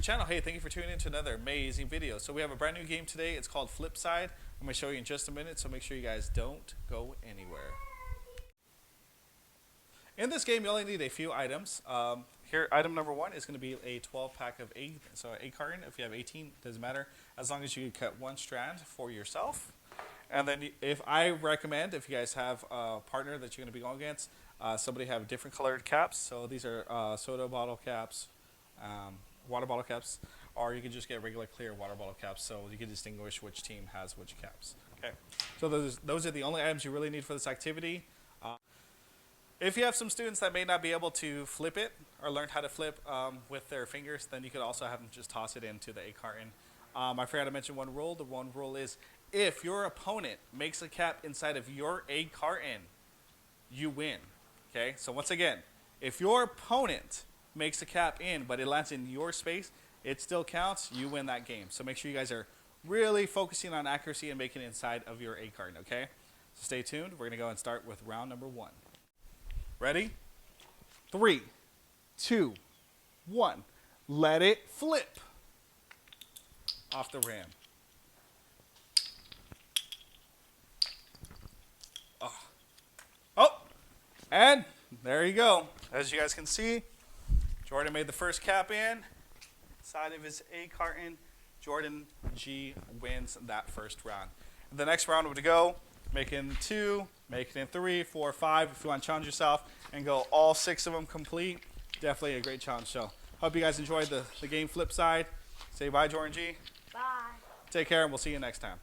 to the channel. Hey, thank you for tuning in to another amazing video. So we have a brand new game today. It's called Flip Side. I'm going to show you in just a minute, so make sure you guys don't go anywhere. In this game, you only need a few items. Here, item number one is going to be a 12-pack of 8, so 8 carton. If you have 18, doesn't matter, as long as you cut one strand for yourself. And then if I recommend, if you guys have a partner that you're going to be going against, somebody have different colored caps. So these are soda bottle caps, water bottle caps, or you can just get regular clear water bottle caps so you can distinguish which team has which caps. Okay, so those are the only items you really need for this activity. If you have some students that may not be able to flip it or learn how to flip with their fingers, then you could also have them just toss it into the 8 carton. I forgot to mention one rule. The one rule is if your opponent makes a cap inside of your 8 carton, you win. Okay, so once again, if your opponent makes a cap in, but it lands in your space, it still counts. You win that game. So make sure you guys are really focusing on accuracy and making it inside of your 8 carton, okay? So stay tuned. We're going to go and start with round number 1. Ready? 3, 2, 1. Let it flip off the rim. Oh, and there you go. As you guys can see, Jordan made the first cap in. Side of his 8 carton. Jordan G wins that first round. The next round would go, making 2, making it 3, 4, 5. If you want to challenge yourself and go all 6 of them complete, definitely a great challenge. So hope you guys enjoyed the game Flip Side. Say bye, Jordan G. Bye. Take care, and we'll see you next time.